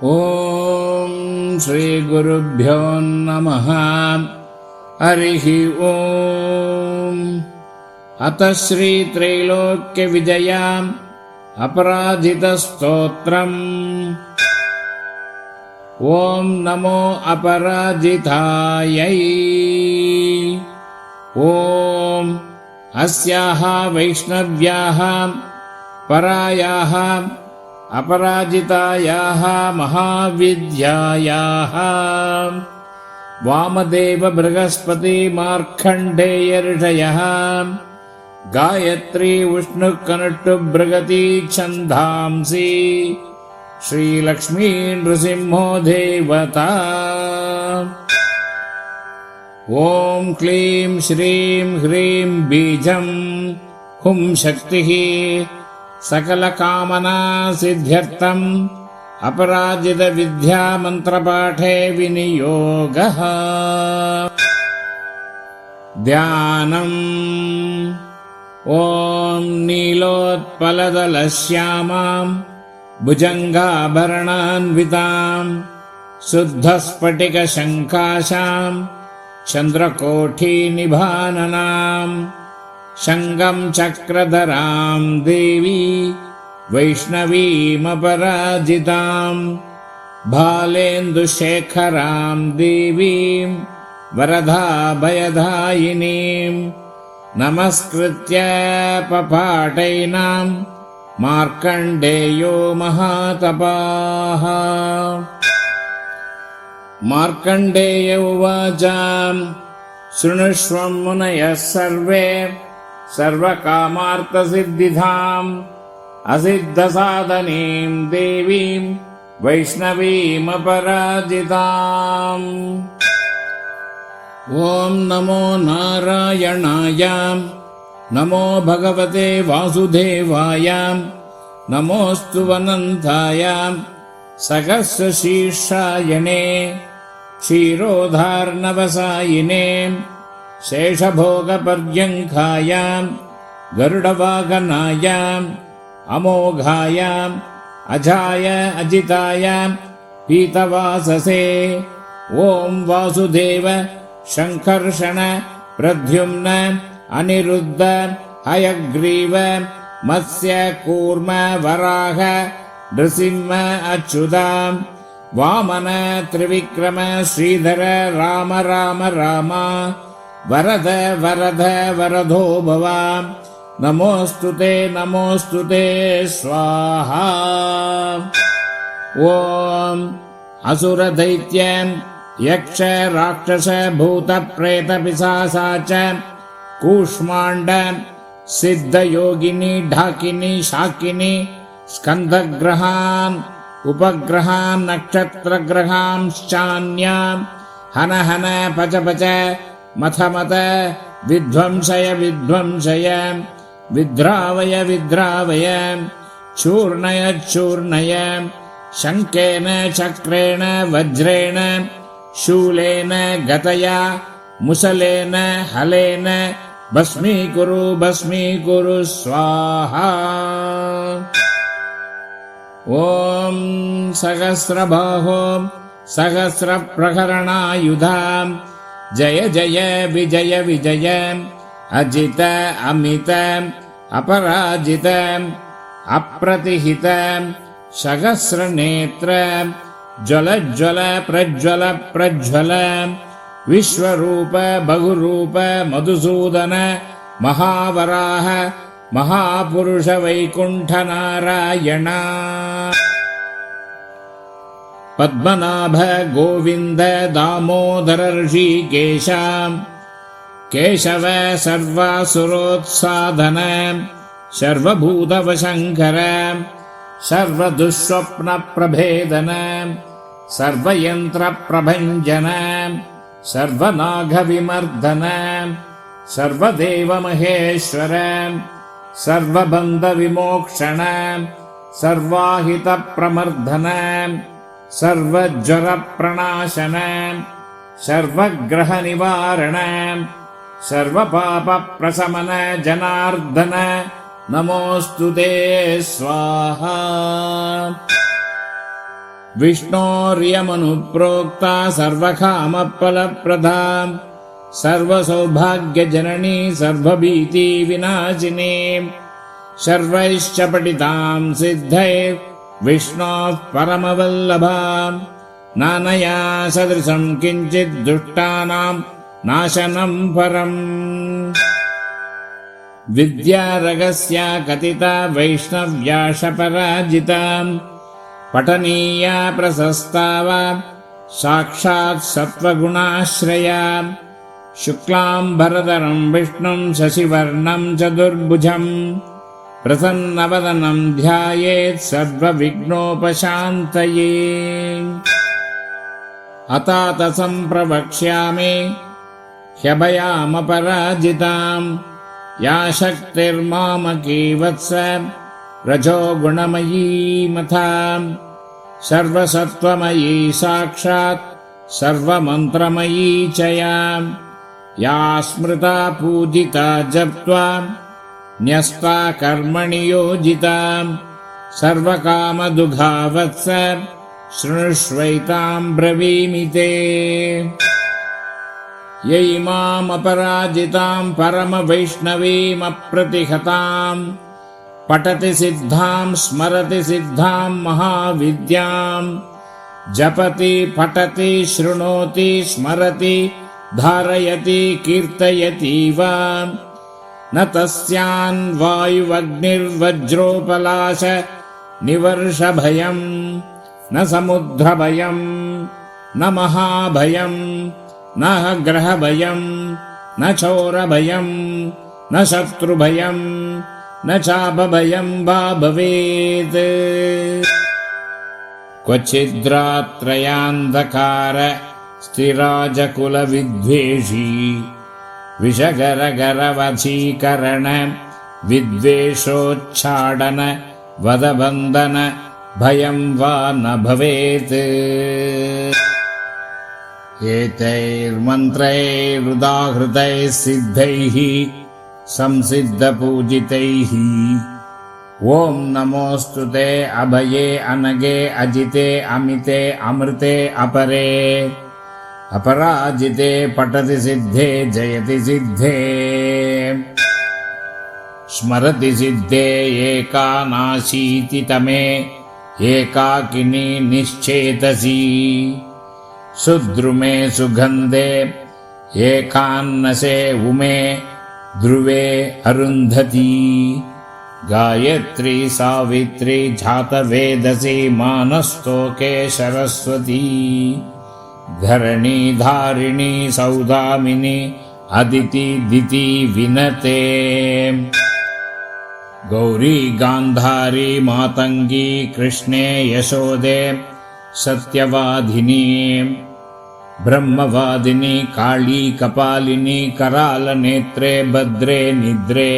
ಓಂ ಶ್ರೀ ಗುರುಭ್ಯೋ ನಮಃ. ಹರಿಃ ಓಂ. ಅತ ಶ್ರೀ ತ್ರೈಲೋಕ್ಯ ವಿಜಯ ಅಪರಾಜಿತ ಸ್ತೋತ್ರಂ. ಓಂ ನಮೋ ಅಪರಾಜಿತಾಯೈ. ಓಂ ಅಸ್ಯಾಃ ವೈಷ್ಣವ್ಯಾಃ ಪರಾಯಾಃ अपराजितायाः महाविद्यायाः वामदेव बृहस्पति मार्कण्डेय ऋषयः गायत्री विष्णुकनट्टु बृहती छन्दांसि श्रीलक्ष्मी नृसिंहो देवता. ॐ क्लीं श्रीं ह्रीं बीजं हुं शक्तिः सकलकामना सिद्ध्यर्थम् अपराजित विद्या मंत्रपाठे विनियोगः. ध्यानम्. ॐ नीलोत्पलदलश्यामां भुजङ्गाभरणान्वितां शुद्धस्फटिकशङ्काशां चन्द्रकोटिनिभाननां शङ्गं चक्रधरां देवी वैष्णवीमपराजितां भालेन्दुशेखरां देवीं वरदाभयदायिनीं नमस्कृत्य पपाटैनां मार्कण्डेयो महातपाः. मार्कण्डेय उवाच शृणुष्व मुनयः सर्वे सर्वकामार्थसिद्धिदाम् असिद्धसाधनीं देवीं वैष्णवीमपराजिताम्. ॐ नमो नारायणाय नमो भगवते वासुदेवाय नमोऽस्तु अनन्ताय सहस्रशीर्षायणे क्षीरोधार्णवसायिने शेषभोगपर्यङ्काय गरुडवाहनाय अमोघाय अजाय अजिताय पीतवाससे ॐ वासुदेव शङ्कर्षण प्रद्युम्न अनिरुद्ध हयग्रीव मत्स्य कूर्म वराह नृसिंह अच्युता वामन त्रिविक्रम श्रीधर राम राम राम वरद वरद वरदो भव नमोऽस्तुते नमोऽस्तुते स्वाहा. ॐ असुरदैत्य यक्ष राक्षस भूत प्रेत पिशाच कूष्माण्ड सिद्धयोगिनी ढाकिनी शाकिनी स्कन्धग्रहान् उपग्रहान् नक्षत्रग्रहांश्चान्यान् हन हन पच पच मथ मथ विध्वंसय विध्वंसय विद्रावय विद्रावय चूर्णय चूर्णय शङ्केन चक्रेण वज्रेण शूलेन गतया मुसलेन हलेन भस्मीकुरु भस्मीकुरु स्वाहा. ॐ सहस्रबाहो सहस्रप्रहरणायुधा जय जय विजय विजय अजित अमित अपराजित अप्रतिहित सहस्रनेत्र ज्वल ज्वल प्रज्वल प्रज्वल विश्वरूप बहुरूप मधुसूदन महावराह महापुरुष वैकुण्ठ नारायण पद्मनाभ गोविन्द दामोदर ऋषिकेश केशव सर्वासुरोत्साधन सर्वभूतवशङ्कर सर्वदुःस्वप्नप्रभेदन सर्वयन्त्रप्रभञ्जन सर्वनागविमर्दन सर्वदेवमहेश्वर सर्वबन्धविमोक्षण सर्वाहितप्रमर्दन सर्वज्वरप्रणाशन सर्वग्रहनिवारण सर्वपापप्रशमन जनार्दन नमोऽस्तु ते स्वाहा. विष्णोर्यमनुप्रोक्ता सर्वकामफलप्रदा सर्वसौभाग्यजननी सर्वभीतिविनाशिनी सर्वैश्च पठितां सिद्धैर्विष्णोः परमवल्लभा नानया सदृशं किञ्चित् दुष्टानां नाशनं परम् विद्यारगस्या कथिता वैष्णव्याशपराजिता पठनीया प्रशस्ता वा साक्षात् सत्त्वगुणाश्रया शुक्लाम्बरधरं विष्णुं शशिवर्णं चतुर्भुजम् प्रसन्नवदनं ध्यायेत् सर्वविघ्नोपशान्तये अतात सम्प्रवक्ष्यामि ह्यभयामपराजितां या शक्तिर्मामकी वत्स रजोगुणमयी मथा सर्वसत्त्वमयी साक्षात् सर्वमन्त्रमयी च या स्मृता पूजिता जप्त्वा न्यस्ता कर्मणि योजिता सर्वकामदुघा वत्स शृणुष्वैतां ब्रवीमि ते यैमामपराजितां परमवैष्णवीमप्रतिहतां पठति सिद्धां स्मरति सिद्धां महाविद्यां जपति पठति शृणोति स्मरति धारयति कीर्तयति वा न तस्यान् वायुवग्निर्वज्रोपलाश निवर्षभयं न समुद्रभयं न महाभयं न ग्रहभयं न चोरभयं न शत्रुभयं न चापभयं वा भवेत् क्वचिद्रात्रयान्धकार स्थिराजकुलविद्वेषी विषगरगरवशीकरण विद्वेषोच्चाडन वदबन्धन भयं वा न भवेत् एतैर्मन्त्रैरुदाहृतैः सिद्धैः संसिद्धपूजितैः ॐ नमोऽस्तु ते अभये अनगे अजिते अमिते अमृते अपरे अपराजिते पठति सिद्धे जयति सिद्धे स्मरति सिद्धे एकानाशीति तमे एकाकिनी निश्चेतसी सुद्रुमे सुगन्धे एकान्नसे उमे ध्रुवे अरुन्धती गायत्री सावित्री जातवेदसी मानस्तोके सरस्वती धरणी धारिणी सौदामिनी अदिति दिति विनते गौरी गान्धारी मातंगी कृष्णे यशोदे सत्यवाधिनी ब्रह्मवादिनी काली कपालिनी करालनेत्रे भद्रे निद्रे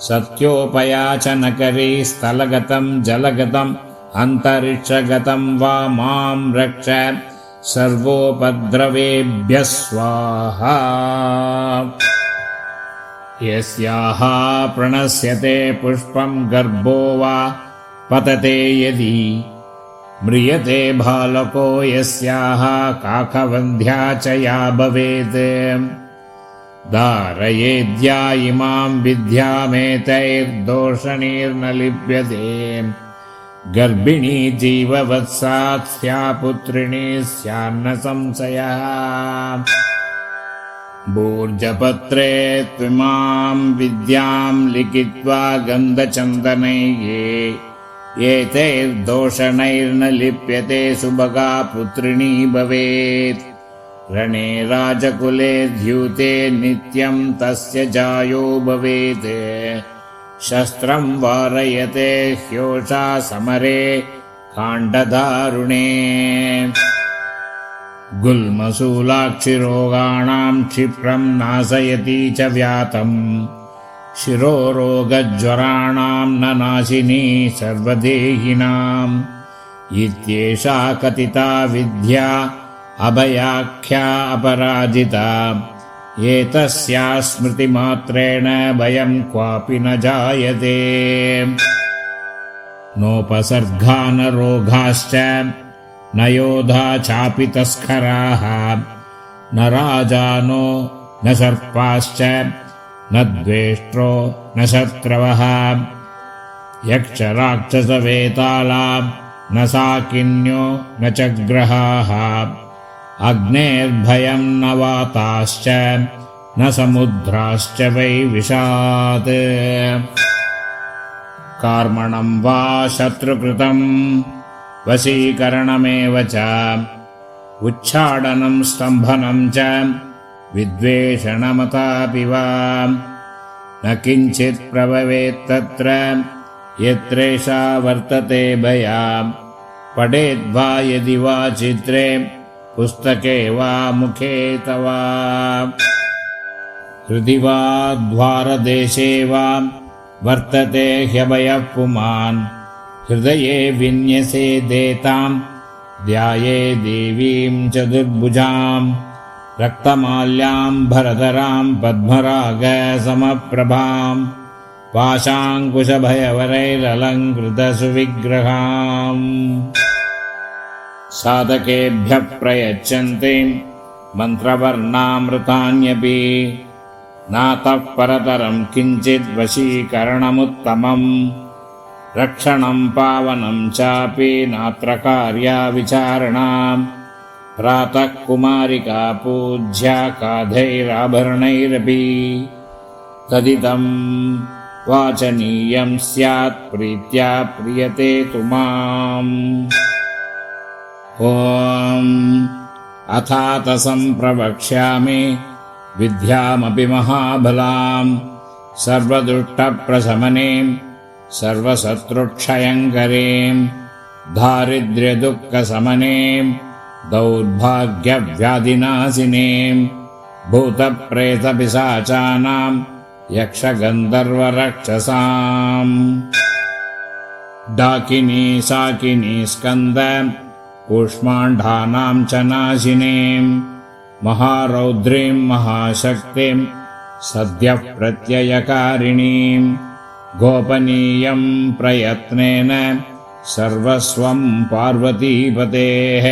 सत्योपयाचनकरी स्थलगतं जलगतं अन्तरिक्षगतं वा मां रक्ष सर्वोपद्रवेभ्यः स्वाहा यस्याः प्रणश्यते पुष्पं गर्भो वा पतते यदि म्रियते बालको यस्याः काकवन्ध्या च या भवेत् धारयेद्या इमां विद्यामेतैर्दोषणैर्न लिप्यते गर्भिणी जीववत्सात् स्या पुत्रिणी स्यान्न संशयः भूर्जपत्रे त्विमां विद्यां लिखित्वा गन्धचन्दनैः एतैर्दोषणैर्न लिप्यते सुभगा पुत्रिणी भवेत् रणे राजकुले द्यूते नित्यं तस्य जायो भवेत् शस्त्रं वारयते ह्योषा समरे काण्डदारुणे गुल्मशूलाक्षिरोगाणां क्षिप्रं नाशयति च व्यातम् शिरोरोगज्वराणां न नाशिनी सर्वदेहिनाम् इत्येषा कथिता विद्या अभयाख्या अपराजिता एतस्या स्मृतिमात्रेण भयं क्वापि न जायते नोपसर्गा न रोगाश्च न योधा चापि तस्कराः न राजानो न सर्पाश्च न द्वेष्ट्रो न शत्रवः यक्षराक्षसवेताला न साकिन्यो न च ग्रहाः अग्नेर्भयं न वाताश्च न समुद्राश्च वै विशात् कार्मणं वा शत्रुकृतं वशीकरणमेव च उच्चाडनं स्तम्भनं च विद्वेषणमतापि वा न किञ्चित् प्रभवेत्तत्र यत्रेषा वर्तते भया पठेद्वा यदि वा चित्रे पुस्तके वा मुखे तवा हृदि वा द्वारदेशे वा वर्तते ह्यभयः पुमान् हृदये विन्यसेदेतां ध्याये देवीं चतुर्भुजां रक्तमाल्याम्बरधरां पद्मरागसमप्रभां पाशाङ्कुशभयवरैरलङ्कृतसुविग्रहाम् साधकेभ्यः प्रयच्छन्ति मन्त्रवर्णामृतान्यपि नातः परतरं किञ्चित् वशीकरणमुत्तमम् रक्षणं पावनं चापि नात्र कार्या विचारणा प्रातः कुमारिका पूज्या काधैराभरणैरपि तदिदं वाचनीयं स्यात् प्रीत्या प्रियते तु माम् ॐ अथात सम्प्रवक्ष्यामि विद्यामपि महाबलां सर्वदुष्टप्रशमनीं सर्वशत्रुक्षयङ्करीं दारिद्र्यदुःखशमनीं दौर्भाग्यव्याधिनाशिनीं भूतप्रेतपिशाचानां यक्षगन्धर्वरक्षसाम् डाकिनी शाकिनी स्कन्द कूष्माण्डानां च नाशिनीं महारौद्रीं महाशक्तिं सद्यः प्रत्ययकारिणीं गोपनीयं प्रयत्नेन सर्वस्वं पार्वतीपतेः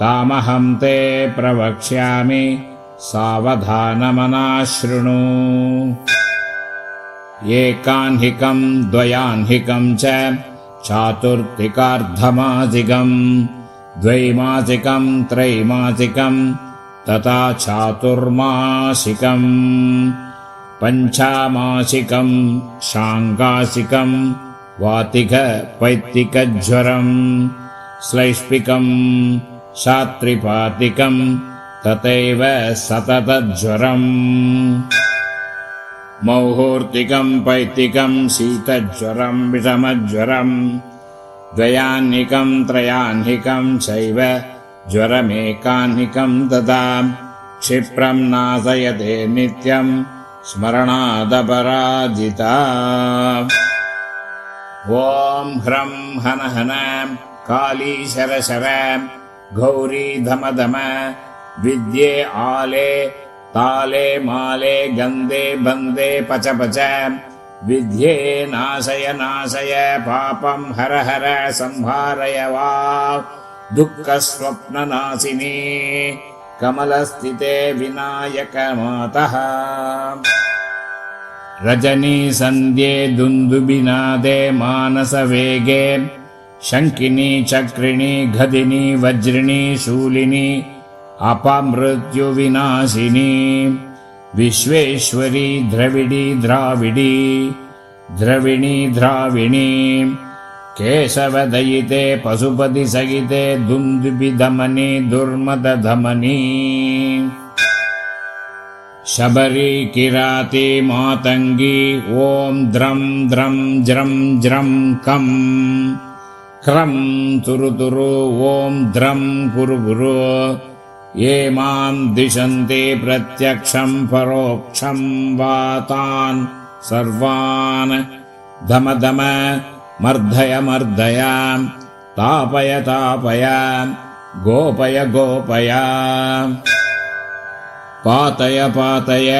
तामहं ते प्रवक्ष्यामि सावधानमना शृणु एकाह्निकं द्वयाह्निकं च चातुर्थिकार्धमासिकं द्वैमासिकं त्रैमासिकं तथा चातुर्मासिकं पञ्चामासिकं शाङ्गासिकं वातिकपैत्तिकज्वरं श्लैष्पिकं शात्रिपातिकं तथैव सततज्वरम् मौहूर्तिकं पैत्तिकं शीतज्वरं विषमज्वरं द्वयाह्निकं त्रयाह्निकं चैव ज्वरमेकाह्निकं तथा क्षिप्रं नाशयते नित्यं स्मरणादपराजिता ॐ ह्रं हन हन काली शर शर गौरी धम धम विद्ये आले ताले माले गन्धे बन्दे पच पच विद्ये नाशय नाशय पापं हर हर संहारय वा दुःखस्वप्ननाशिनी कमलस्थिते विनायक मातः रजनी सन्ध्ये दुन्दुभिनादे मानसवेगे शङ्किनी चक्रिणी गदिनी वज्रिणी शूलिनी अपमृत्युविनाशिनी विश्वेश्वरी द्रविडी द्राविडी द्रविणी द्राविणी केशवदयिते पशुपतिसहिते दुन्दुभिधमनी दुर्मदधमनी शबरी किराती मातंगी ॐ द्रं द्रं ज्रं ज्रं कं क्रं तुरु तुरु ॐ द्रं कुरु कुरु ये मां दिशन्ति प्रत्यक्षं परोक्षं वा तान् सर्वान् धम धम मर्दय मर्दय तापय तापय गोपय गोपय पातय पातय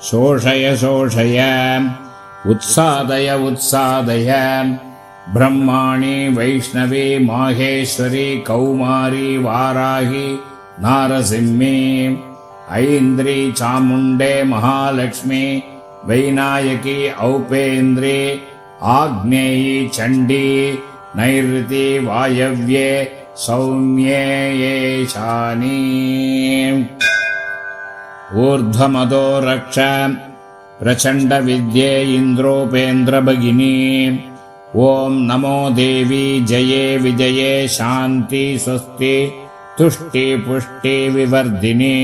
शोषय शोषय उत्सादय उत्सादय ब्रह्माणि वैष्णवी माहेश्वरी कौमारी वाराही नारसिंही ऐन्द्री चामुण्डे महालक्ष्मी वैनायकी औपेन्द्री आग्नेयी चण्डी नैऋती वायव्ये सौम्ये येशानी ऊर्ध्वमदो रक्ष प्रचण्डविद्ये इन्द्रोपेन्द्रभगिनी ॐ नमो देवी जये विजये शान्ति स्वस्ति तुष्टि पुष्टि विवर्धिनी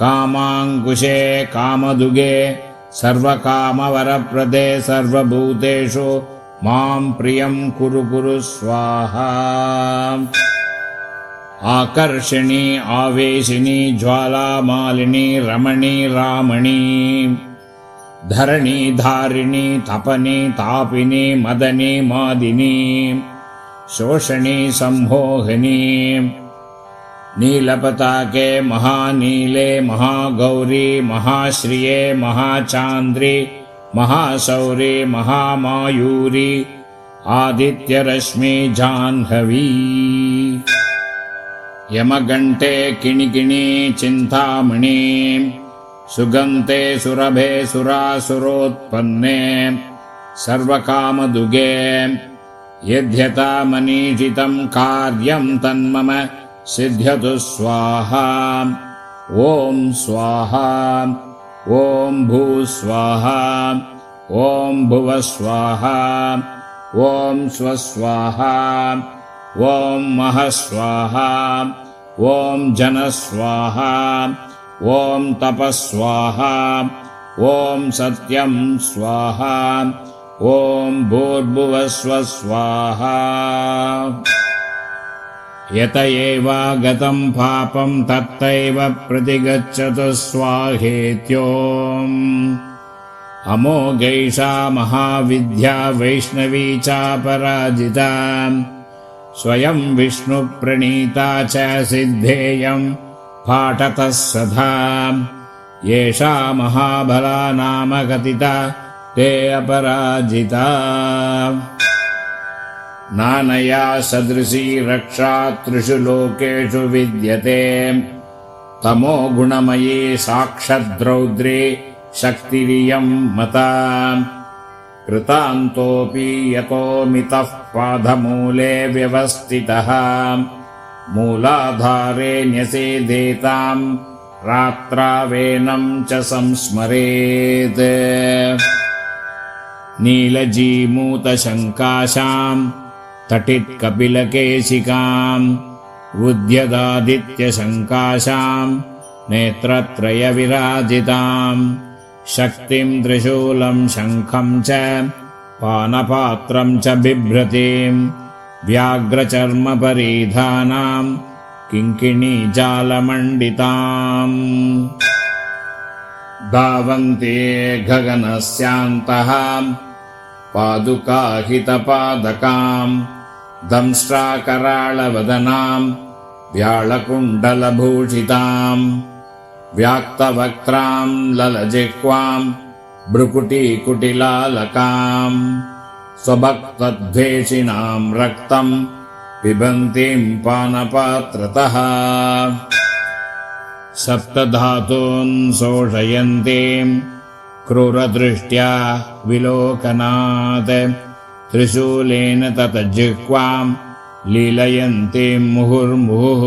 कामाङ्कुशे कामदुगे सर्वकामवरप्रदे सर्वभूतेषु मां प्रियं कुरु कुरु स्वाहा आकर्षिणी आवेशिनी ज्वालामालिनी रमणी रामणी धरणी धारिणी तपनी तापिनी मदनी मादिनी शोषणी संमोहिनी नीलपताके महानीले महागौरी महाश्रिये महाचान्द्री महाशौरी महामायूरी आदित्यरश्मि जाह्नवी यमगण्टे किणिकिणी चिन्तामणि सुगन्ते सुरभे सुरासुरोत्पन्ने सर्वकामदुगे यद्यथा मनीषितं कार्यं तन्मम सिद्ध्यतु स्वाहा ॐ स्वाहा ॐ भूस्वाहा ॐ भुवस्वाहा ॐ स्वस्वाहा ॐ महस्वाहा ॐ जनस्वाहा ॐ तपस्वाहा ॐ सत्यं स्वाहा ॐ भूर्भुवस्वस्वाहा यत एवागतं पापं तत्तैव प्रतिगच्छतु स्वाहेत्योम् अमोघैषा महाविद्या वैष्णवी चापराजिता स्वयं विष्णुप्रणीता च सिद्धेयं पाठतः सदा येषा महाबला नाम कथिता ते अपराजिता नानया सदृशी रक्षा त्रिषु लोकेषु विद्यते तमो गुणमयी साक्षाद्रौद्री शक्तिरियं मता कृतान्तोऽपि यतो मितः पादमूले व्यवस्थितः मूलाधारे न्यसेदेतां रात्रावेनं च संस्मरेत् नीलजीमूतशङ्काशां तटित्कपिलकेशिकाम् उद्यदादित्यशङ्काशां नेत्रत्रयविराजिताम् शक्तिं त्रिशूलं शङ्खं च पानपात्रं च बिभ्रतीं व्याघ्रचर्मपरिधानां किङ्किणीजालमण्डिताम् धावन्ते गगनस्यान्तः पादुकाहितपादकां दंष्ट्राकराळवदनां व्याळकुण्डलभूषितां व्याक्तवक्त्रां ललजिह्वां भ्रुकुटीकुटिलालकां स्वभक्तद्वेषिणां रक्तं पिबन्तीं पानपात्रतः सप्तधातून् शोषयन्तीं क्रूरदृष्ट्या विलोकनात् त्रिशूलेन ततजिह्वां लीलयन्तीं मुहुर्मुहुः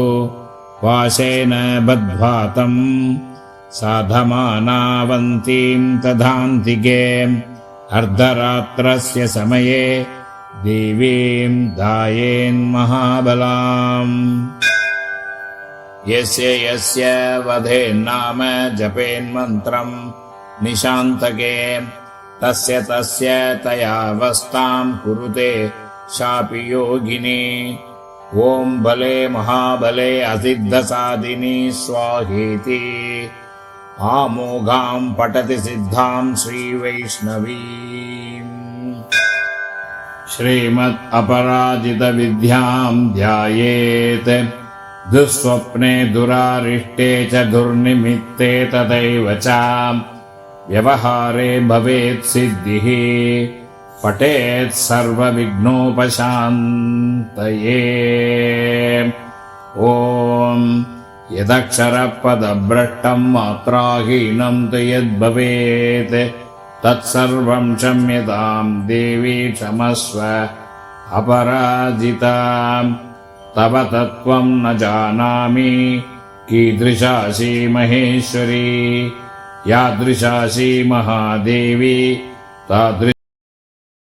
पाशेन बध्वातं साधमानावन्तीं तदान्तिके अर्धरात्रस्य समये देवीं ध्यायेन्महाबलाम् यस्य यस्य वधेन्नाम जपेन्मन्त्रं निशान्तके तस्य तस्य तयावस्थां कुरुते शापि योगिनी ॐ बले महाबले असिद्धसाधिनी स्वाहेति आमोघां पठति सिद्धां श्रीवैष्णवीम् श्रीमद् अपराजितविद्यां ध्यायेत् दुःस्वप्ने दुरारिष्टे च दुर्निमित्ते तथैव च व्यवहारे भवेत् सिद्धिः पठेत् सर्वविघ्नोपशान्तये। ॐ यदक्षरपदभ्रष्टं मात्राहीनं तु यद्भवेत् तत्सर्वं क्षम्यतां देवी क्षमस्व अपराजितां। तव तत्त्वं न जानामि कीदृशासि महेश्वरी, यादृशासि महादेवी तादृशी